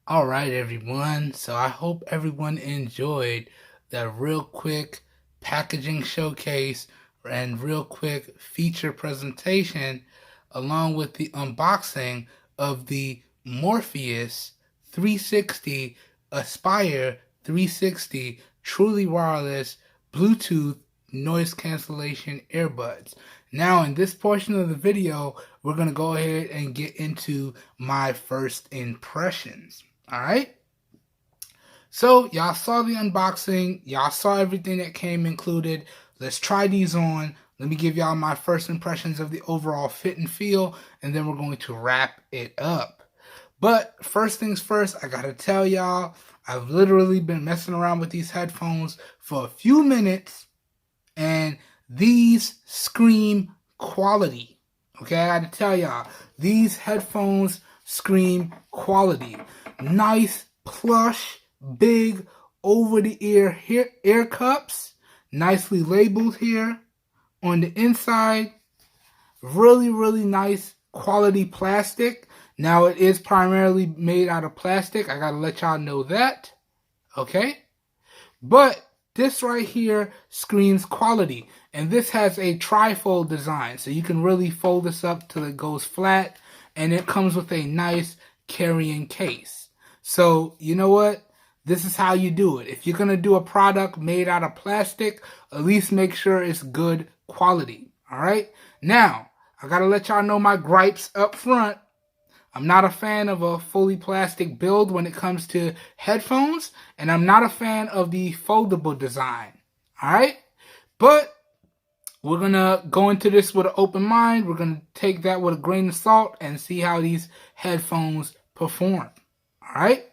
Alright everyone, so I hope everyone enjoyed that real quick packaging showcase and real quick feature presentation along with the unboxing of the Morpheus 360 Aspire 360 truly wireless Bluetooth noise cancellation earbuds. Now in this portion of the video, we're going to go ahead and get into my first impressions. Alright? So y'all saw the unboxing, y'all saw everything that came included. Let's try these on. Let me give y'all my first impressions of the overall fit and feel, and then we're going to wrap it up. But first things first, I gotta tell y'all, I've literally been messing around with these headphones for a few minutes, and these scream quality. Okay, I gotta tell y'all, these headphones scream quality. Nice, plush, big, over-the-ear ear cups, nicely labeled here. On the inside, really, really nice quality plastic. Now, it is primarily made out of plastic. I gotta let y'all know that. Okay? But this right here screams quality. And this has a trifold design. So you can really fold this up till it goes flat. And it comes with a nice carrying case. So, you know what? This is how you do it. If you're going to do a product made out of plastic, at least make sure it's good quality. Alright? Now, I got to let y'all know my gripes up front. I'm not a fan of a fully plastic build when it comes to headphones. And I'm not a fan of the foldable design. Alright? But we're going to go into this with an open mind. We're going to take that with a grain of salt and see how these headphones perform. All right?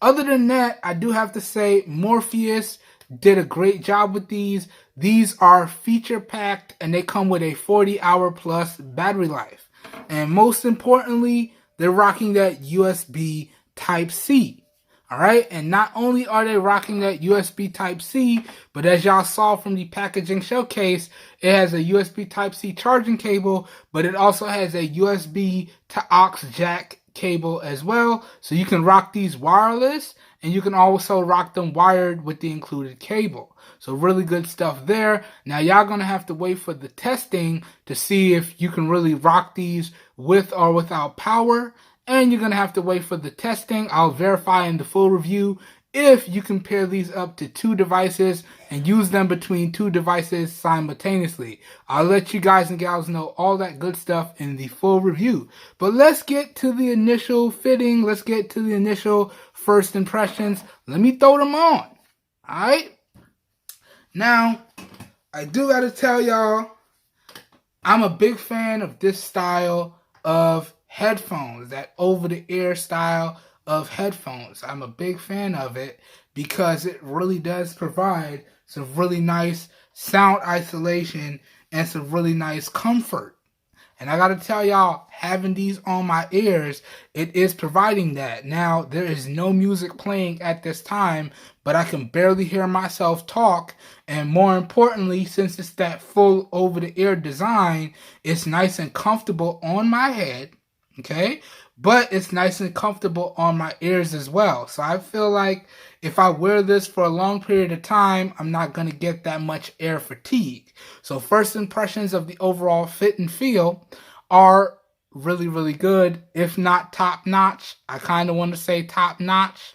Other than that, I do have to say Morpheus did a great job with these. These are feature-packed, and they come with a 40-hour plus battery life. And most importantly, they're rocking that USB Type-C. All right, and not only are they rocking that USB Type-C, but as y'all saw from the packaging showcase, it has a USB Type-C charging cable, but it also has a USB to aux jack cable as well. So you can rock these wireless, and you can also rock them wired with the included cable. So really good stuff there. Now y'all gonna have to wait for the testing to see if you can really rock these with or without power. And you're going to have to wait for the testing. I'll verify in the full review if you can pair these up to 2 devices and use them between 2 devices simultaneously. I'll let you guys and gals know all that good stuff in the full review. But let's get to the initial fitting. Let's get to the initial first impressions. Let me throw them on. Alright? Now, I do got to tell y'all, I'm a big fan of this style of headphones, that over-the-ear style of headphones. I'm a big fan of it because it really does provide some really nice sound isolation and some really nice comfort. And I gotta tell y'all, having these on my ears, it is providing that. Now, there is no music playing at this time, but I can barely hear myself talk. And more importantly, since it's that full over-the-ear design, it's nice and comfortable on my head. Okay, but it's nice and comfortable on my ears as well. So I feel like if I wear this for a long period of time, I'm not going to get that much air fatigue. So first impressions of the overall fit and feel are really, really good, if not top notch. I kind of want to say top notch,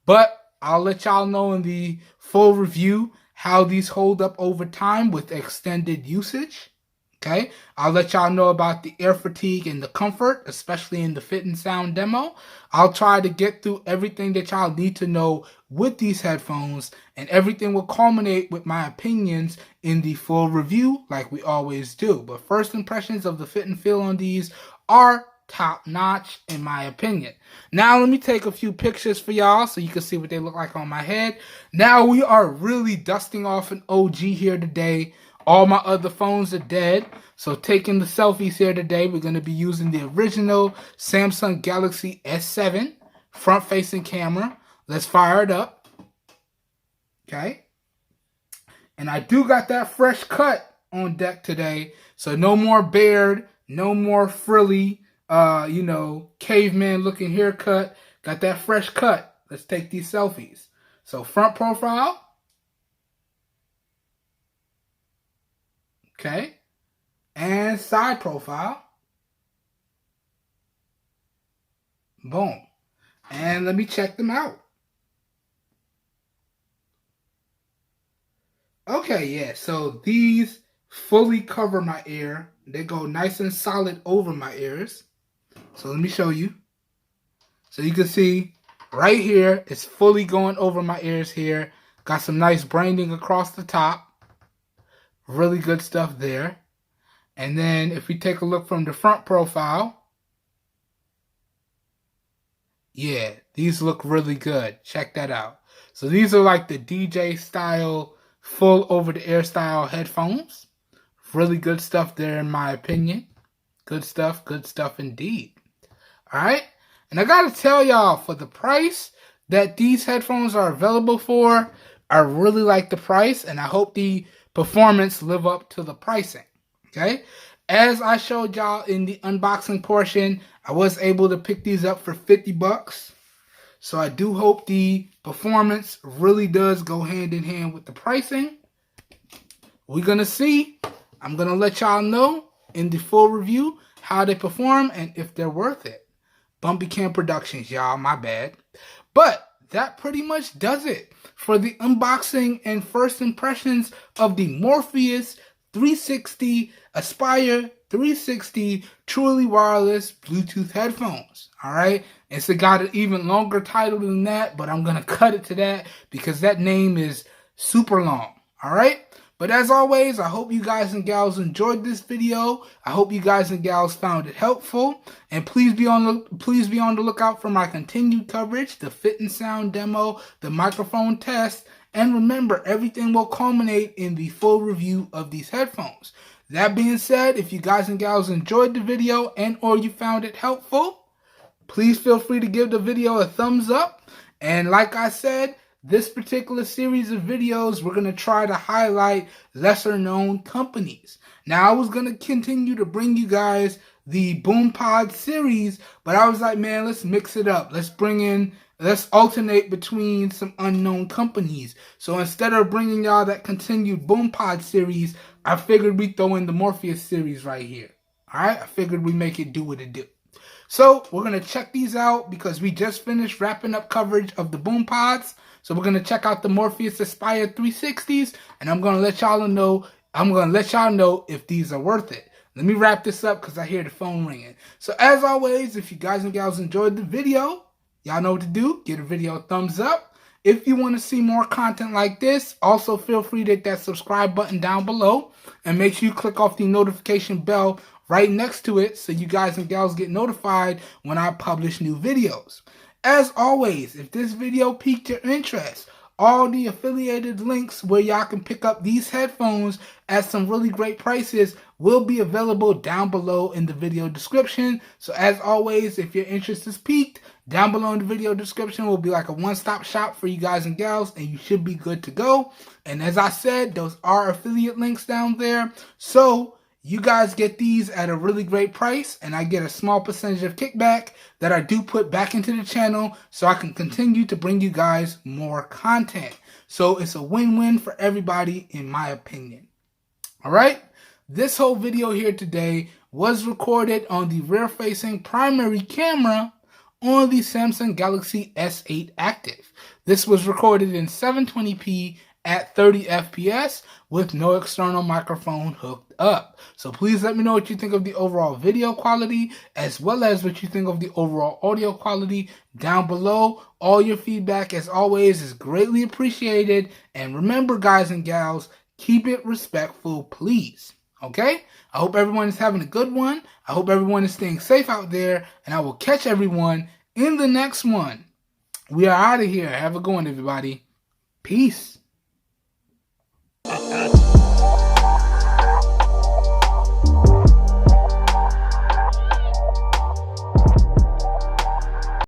but I'll let y'all know in the full review how these hold up over time with extended usage. Okay, I'll let y'all know about the air fatigue and the comfort, especially in the fit and sound demo. I'll try to get through everything that y'all need to know with these headphones, and everything will culminate with my opinions in the full review like we always do. But first impressions of the fit and feel on these are top notch in my opinion. Now let me take a few pictures for y'all so you can see what they look like on my head. Now we are really dusting off an OG here today. All my other phones are dead, so taking the selfies here today, we're going to be using the original Samsung Galaxy S7 front-facing camera. Let's fire it up. Okay. And I do got that fresh cut on deck today, so no more beard, no more frilly, caveman-looking haircut. Got that fresh cut. Let's take these selfies. So front profile. Okay, and side profile. Boom. And let me check them out. Okay, yeah, so these fully cover my ear. They go nice and solid over my ears. So let me show you. So you can see right here, it's fully going over my ears here. Got some nice branding across the top. Really good stuff there. And then if we take a look from the front profile, yeah, these look really good. Check that out. So these are like the DJ style, full over-the-air style headphones. Really good stuff there in my opinion. Good stuff indeed. All right. And I got to tell y'all, for the price that these headphones are available for, I really like the price, and I hope the performance live up to the pricing. Okay, as I showed y'all in the unboxing portion, I was able to pick these up for $50. So I do hope the performance really does go hand in hand with the pricing. We're gonna see. I'm gonna let y'all know in the full review how they perform and if they're worth it. Bumpy Cam Productions, y'all, my bad. But that pretty much does it for the unboxing and first impressions of the Morpheus 360 Aspire 360 truly wireless Bluetooth headphones. All right, it's got an even longer title than that, but I'm gonna cut it to that because that name is super long. All right, But as always, I hope you guys and gals enjoyed this video. I hope you guys and gals found it helpful. And please be on the lookout for my continued coverage, the fit and sound demo, the microphone test, and remember, everything will culminate in the full review of these headphones. That being said, if you guys and gals enjoyed the video and or you found it helpful, please feel free to give the video a thumbs up. And like I said, this particular series of videos, we're going to try to highlight lesser known companies. Now, I was going to continue to bring you guys the BoomPod series, but I was like, man, let's mix it up. Let's alternate between some unknown companies. So instead of bringing y'all that continued BoomPod series, I figured we'd throw in the Morpheus series right here. All right, I figured we'd make it do what it do. So we're going to check these out because we just finished wrapping up coverage of the BoomPods. So we're going to check out the Morpheus Aspire 360s, and I'm going to let y'all know if these are worth it. Let me wrap this up because I hear the phone ringing. So as always, if you guys and gals enjoyed the video, y'all know what to do. Give the video a thumbs up. If you want to see more content like this, also feel free to hit that subscribe button down below. And make sure you click off the notification bell right next to it so you guys and gals get notified when I publish new videos. As always, if this video piqued your interest, all the affiliated links where y'all can pick up these headphones at some really great prices will be available down below in the video description. So as always, if your interest is piqued, down below in the video description will be like a one-stop shop for you guys and gals, and you should be good to go. And as I said, those are affiliate links down there. So you guys get these at a really great price, and I get a small percentage of kickback that I do put back into the channel so I can continue to bring you guys more content. So it's a win-win for everybody, in my opinion. All right? This whole video here today was recorded on the rear-facing primary camera on the Samsung Galaxy S8 Active. This was recorded in 720p at 30 FPS with no external microphone hooked up. So please let me know what you think of the overall video quality as well as what you think of the overall audio quality down below. All your feedback, as always, is greatly appreciated. And remember, guys and gals, keep it respectful, please. Okay? I hope everyone is having a good one. I hope everyone is staying safe out there. And I will catch everyone in the next one. We are out of here. Have a good one, everybody. Peace.